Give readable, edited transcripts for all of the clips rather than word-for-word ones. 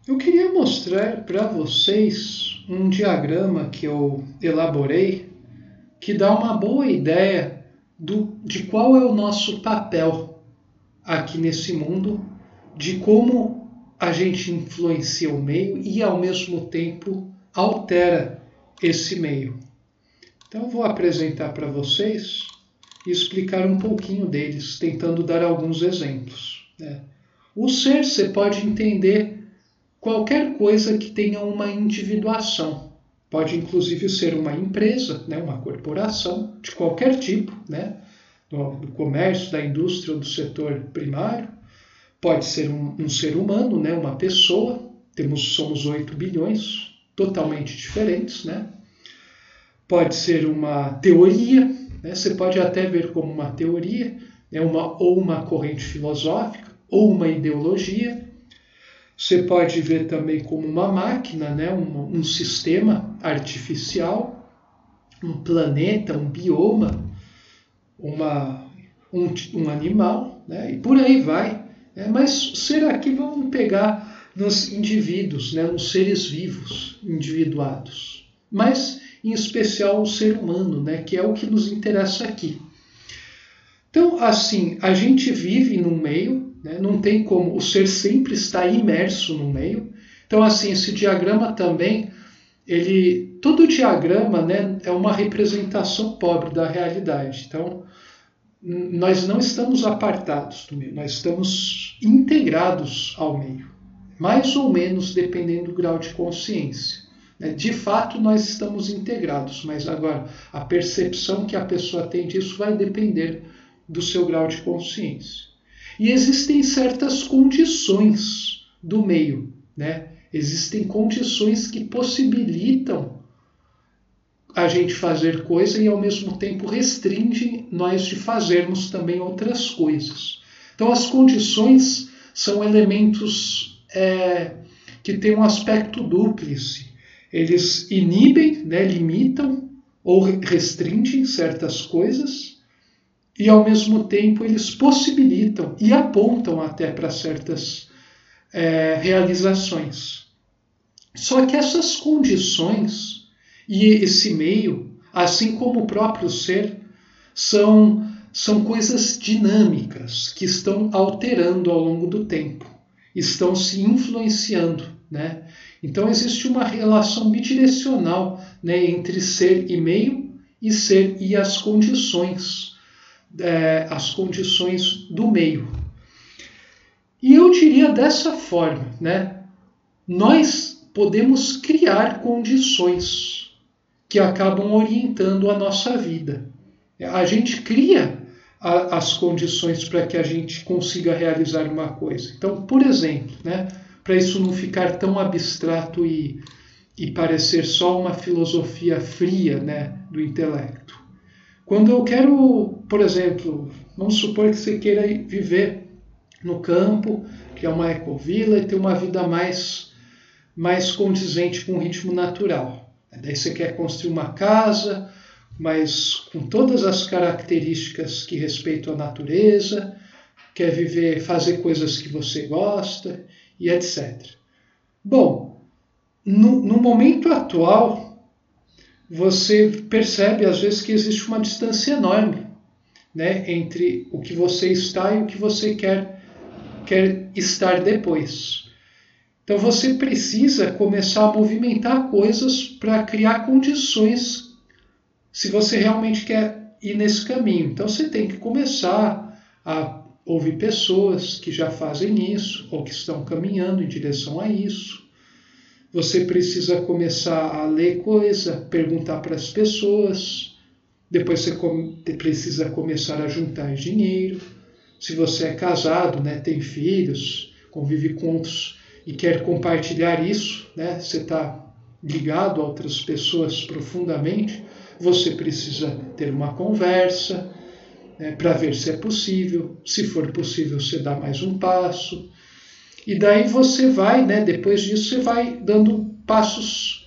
Eu queria mostrar para vocês um diagrama que eu elaborei que dá uma boa ideia de qual é o nosso papel aqui nesse mundo, de como a gente influencia o meio e, ao mesmo tempo, altera esse meio. Então, eu vou apresentar para vocês e explicar um pouquinho deles, tentando dar alguns exemplos. O ser, você pode entender qualquer coisa que tenha uma individuação. Pode inclusive ser uma empresa, uma corporação de qualquer tipo, do comércio, da indústria ou do setor primário. Pode ser um ser humano, uma pessoa. Somos 8 bilhões, totalmente diferentes. Pode ser uma teoria, você pode até ver como uma teoria, ou uma corrente filosófica, ou uma ideologia. Você pode ver também como uma máquina, um sistema artificial, um planeta, um bioma, um animal, e por aí vai. Mas será que vamos pegar nos indivíduos, nos seres vivos individuados? Mas, em especial, o ser humano, que é o que nos interessa aqui. Então, assim, a gente vive num meio, não tem como, o ser sempre está imerso no meio. Então, assim, esse diagrama também, todo diagrama é uma representação pobre da realidade. Então, nós não estamos apartados do meio, nós estamos integrados ao meio, mais ou menos dependendo do grau de consciência. De fato, nós estamos integrados, mas agora a percepção que a pessoa tem disso vai depender do seu grau de consciência. E existem certas condições do meio, Existem condições que possibilitam a gente fazer coisa e ao mesmo tempo restringem nós de fazermos também outras coisas. Então as condições são elementos que têm um aspecto dúplice. Eles inibem, limitam ou restringem certas coisas, e ao mesmo tempo eles possibilitam e apontam até para certas realizações. Só que essas condições e esse meio, assim como o próprio ser, são coisas dinâmicas que estão alterando ao longo do tempo, estão se influenciando. Então existe uma relação bidirecional entre ser e meio e ser e as condições do meio. E eu diria dessa forma, nós podemos criar condições que acabam orientando a nossa vida. A gente cria as condições para que a gente consiga realizar uma coisa. Então, por exemplo, para isso não ficar tão abstrato e parecer só uma filosofia fria, do intelecto. Quando eu quero, por exemplo, vamos supor que você queira viver no campo, criar uma ecovila e ter uma vida mais condizente com o ritmo natural. Daí você quer construir uma casa, mas com todas as características que respeitam a natureza, quer fazer coisas que você gosta e etc. Bom, no momento atual, você percebe às vezes que existe uma distância enorme, entre o que você está e o que você quer estar depois. Então você precisa começar a movimentar coisas para criar condições se você realmente quer ir nesse caminho. Então você tem que começar a ouvir pessoas que já fazem isso ou que estão caminhando em direção a isso. Você precisa começar a ler coisa, perguntar para as pessoas. Depois você precisa começar a juntar dinheiro. Se você é casado, tem filhos, convive com outros e quer compartilhar isso, você está ligado a outras pessoas profundamente, você precisa ter uma conversa para ver se é possível. Se for possível, você dá mais um passo. E daí você vai, depois disso, você vai dando passos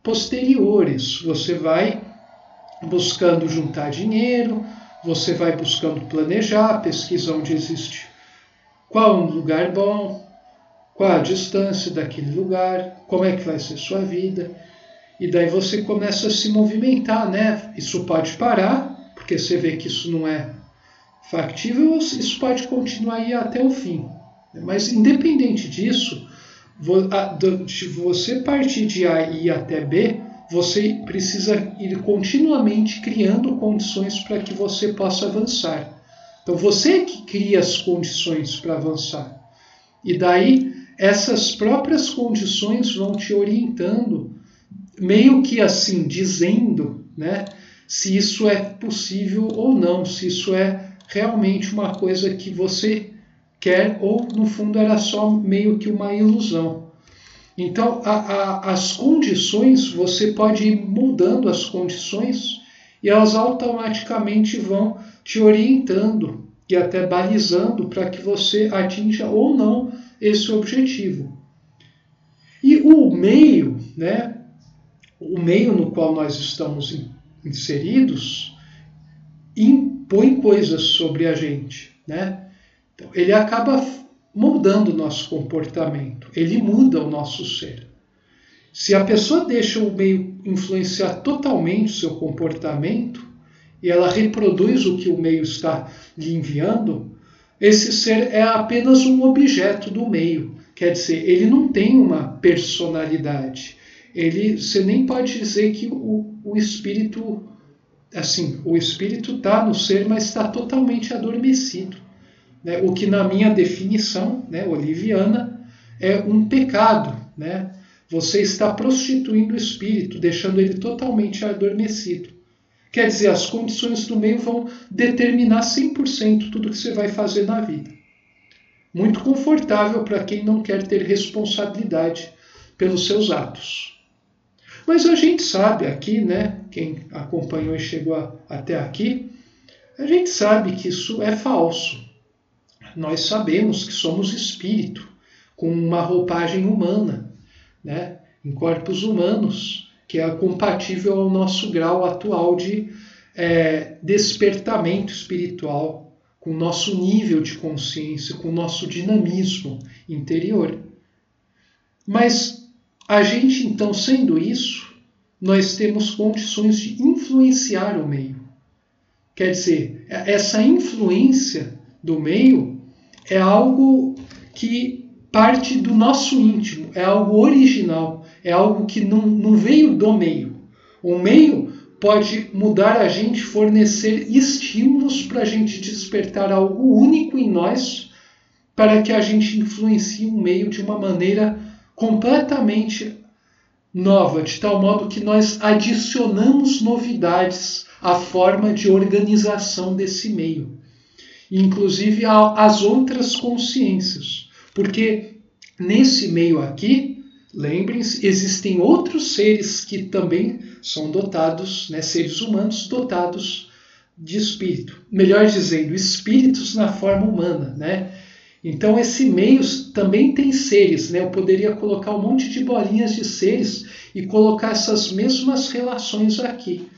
posteriores. Você vai buscando juntar dinheiro, você vai buscando planejar, pesquisa onde existe qual é um lugar bom, qual a distância daquele lugar, como é que vai ser sua vida. E daí você começa a se movimentar, né? Isso pode parar, porque você vê que isso não é factível, ou isso pode continuar aí até o fim. Mas independente disso, de você partir de A e ir até B, você precisa ir continuamente criando condições para que você possa avançar. Então você é que cria as condições para avançar. E daí essas próprias condições vão te orientando, meio que assim, dizendo, né, se isso é possível ou não, se isso é realmente uma coisa que você quer ou no fundo era só meio que uma ilusão. Então as condições, você pode ir mudando as condições e elas automaticamente vão te orientando e até balizando para que você atinja ou não esse objetivo. E o meio, né, o meio no qual nós estamos inseridos impõe coisas sobre a gente, né? Então, ele acaba moldando o nosso comportamento, ele muda o nosso ser. Se a pessoa deixa o meio influenciar totalmente o seu comportamento e ela reproduz o que o meio está lhe enviando, esse ser é apenas um objeto do meio. Quer dizer, ele não tem uma personalidade. Você nem pode dizer que o espírito, assim, o espírito está no ser, mas está totalmente adormecido. Né? O que na minha definição, né, oliviana, é um pecado. Né? Você está prostituindo o espírito, deixando ele totalmente adormecido. Quer dizer, as condições do meio vão determinar 100% tudo que você vai fazer na vida. Muito confortável para quem não quer ter responsabilidade pelos seus atos. Mas a gente sabe aqui, né, quem acompanhou e chegou até aqui, a gente sabe que isso é falso. Nós sabemos que somos espírito, com uma roupagem humana, né, em corpos humanos, que é compatível ao nosso grau atual de despertamento espiritual, com o nosso nível de consciência, com o nosso dinamismo interior. Mas a gente, então, sendo isso, nós temos condições de influenciar o meio. Quer dizer, essa influência do meio é algo que parte do nosso íntimo, é algo original, é algo que não veio do meio. O meio pode mudar a gente, fornecer estímulos para a gente despertar algo único em nós, para que a gente influencie o meio de uma maneira completamente nova, de tal modo que nós adicionamos novidades à forma de organização desse meio, inclusive às outras consciências, porque nesse meio aqui, lembrem-se, existem outros seres que também são dotados, né, seres humanos dotados de espírito. Melhor dizendo, espíritos na forma humana, né? Então esse meio também tem seres, né? Eu poderia colocar um monte de bolinhas de seres e colocar essas mesmas relações aqui,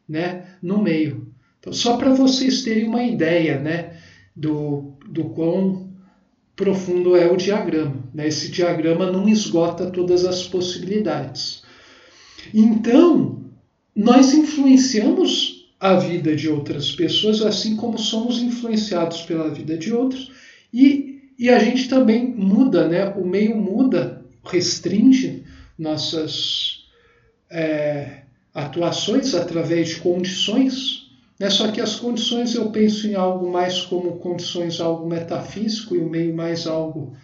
né, no meio. Então, só para vocês terem uma ideia, né, do quão profundo é o diagrama. Né? Esse diagrama não esgota todas as possibilidades. Então, nós influenciamos a vida de outras pessoas, assim como somos influenciados pela vida de outros, e a gente também muda, né? O meio muda, restringe nossas atuações através de condições, né? Só que as condições eu penso em algo mais como condições, algo metafísico, e o meio mais algo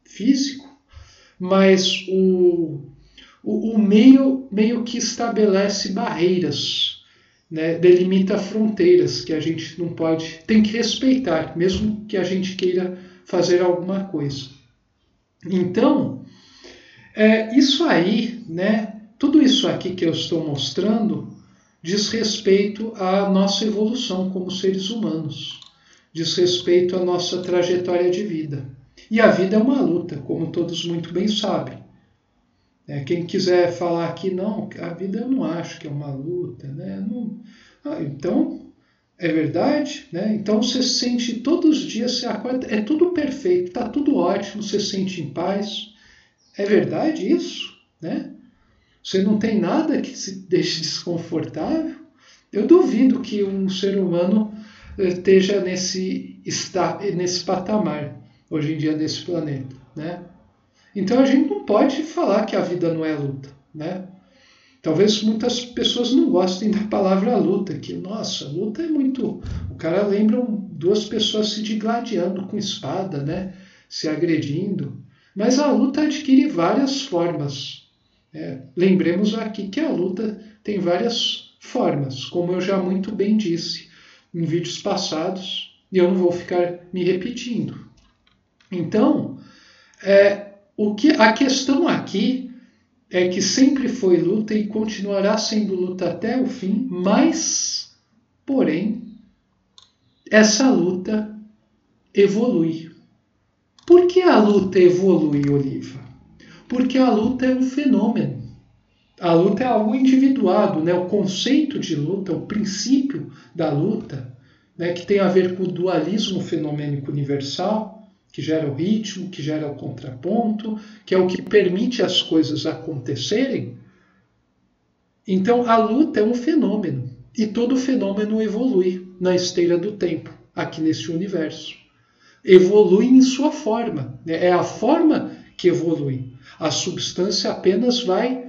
físico, mas o meio que estabelece barreiras, né? Delimita fronteiras que a gente não pode, tem que respeitar, mesmo que a gente queira fazer alguma coisa. Então, isso aí, né? Tudo isso aqui que eu estou mostrando diz respeito à nossa evolução como seres humanos, diz respeito à nossa trajetória de vida. E a vida é uma luta, como todos muito bem sabem. Quem quiser falar aqui, não, a vida eu não acho que é uma luta, né? Não, então, É verdade, né? Então você sente todos os dias, você acorda, é tudo perfeito, está tudo ótimo, você sente em paz. É verdade isso, né? Você não tem nada que se deixe desconfortável. Eu duvido que um ser humano esteja nesse patamar hoje em dia nesse planeta, né? Então a gente não pode falar que a vida não é luta, né? Talvez muitas pessoas não gostem da palavra luta, que, nossa, luta é muito... O cara lembra duas pessoas se digladiando com espada, né? Se agredindo. Mas a luta adquire várias formas. Lembremos aqui que a luta tem várias formas, como eu já muito bem disse em vídeos passados, e eu não vou ficar me repetindo. Então, a questão aqui é que sempre foi luta e continuará sendo luta até o fim, mas, porém, essa luta evolui. Por que a luta evolui, Oliva? Porque a luta é um fenômeno. A luta é algo individuado, né? O conceito de luta, o princípio da luta, né? Que tem a ver com o dualismo fenomênico universal, que gera o ritmo, que gera o contraponto, que é o que permite as coisas acontecerem. Então, a luta é um fenômeno, e todo fenômeno evolui na esteira do tempo, aqui neste universo. Evolui em sua forma, né? É a forma que evolui. A substância apenas vai,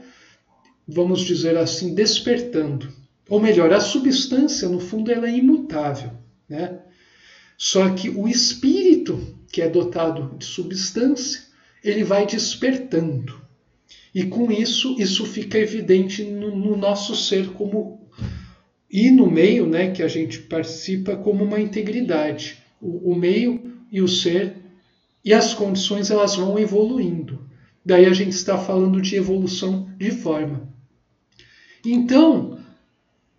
vamos dizer assim, despertando. Ou melhor, a substância, no fundo, ela é imutável, né? Só que o espírito, que é dotado de substância, ele vai despertando. E com isso fica evidente no nosso ser e no meio, né, que a gente participa, como uma integridade. O meio e o ser e as condições, elas vão evoluindo. Daí a gente está falando de evolução de forma. Então,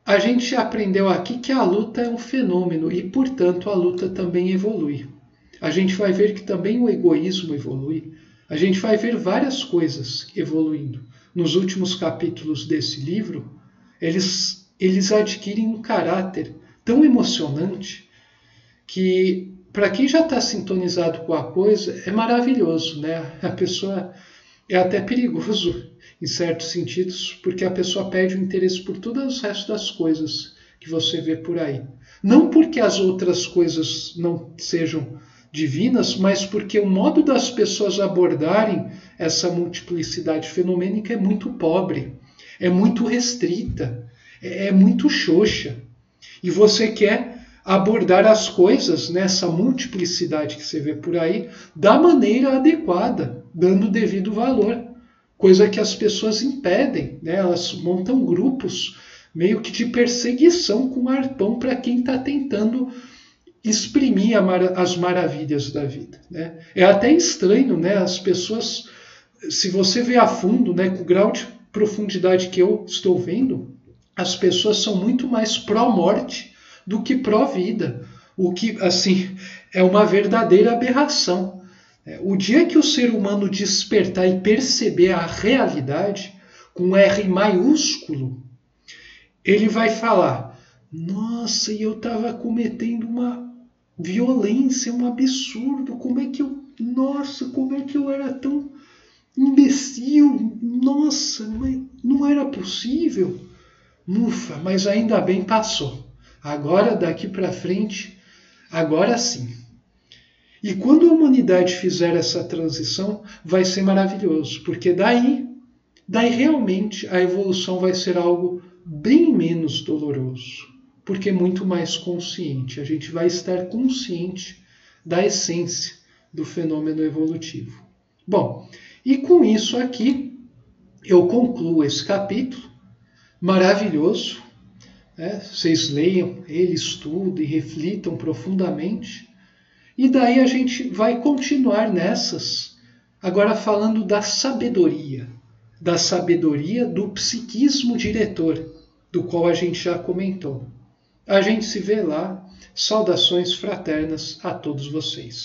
a gente aprendeu aqui que a luta é um fenômeno e, portanto, a luta também evolui. A gente vai ver que também o egoísmo evolui. A gente vai ver várias coisas evoluindo. Nos últimos capítulos desse livro, eles adquirem um caráter tão emocionante que, para quem já está sintonizado com a coisa, é maravilhoso, né? A pessoa é até perigoso em certos sentidos, porque a pessoa perde o interesse por todas as restos das coisas que você vê por aí. Não porque as outras coisas não sejam divinas, mas porque o modo das pessoas abordarem essa multiplicidade fenomênica é muito pobre, é muito restrita, é muito xoxa. E você quer abordar as coisas, nessa multiplicidade que você vê por aí, da maneira adequada, dando o devido valor. Coisa que as pessoas impedem, né? Elas montam grupos meio que de perseguição com arpão para quem está tentando exprimir as maravilhas da vida, né? É até estranho, né? As pessoas, se você vê a fundo, né, com o grau de profundidade que eu estou vendo, as pessoas são muito mais pró-morte do que pró-vida, o que, assim, é uma verdadeira aberração. O dia que o ser humano despertar e perceber a realidade, com R maiúsculo, ele vai falar: nossa, e eu estava cometendo uma violência, um absurdo, como é que eu era tão imbecil, nossa, mas não era possível. Ufa, mas ainda bem passou. Agora, daqui para frente, agora sim. E quando a humanidade fizer essa transição, vai ser maravilhoso, porque daí realmente a evolução vai ser algo bem menos doloroso, porque é muito mais consciente. A gente vai estar consciente da essência do fenômeno evolutivo. Bom, e com isso aqui, eu concluo esse capítulo maravilhoso. Vocês leiam ele, estudem, reflitam profundamente. E daí a gente vai continuar nessas, agora falando da sabedoria do psiquismo diretor, do qual a gente já comentou. A gente se vê lá. Saudações fraternas a todos vocês.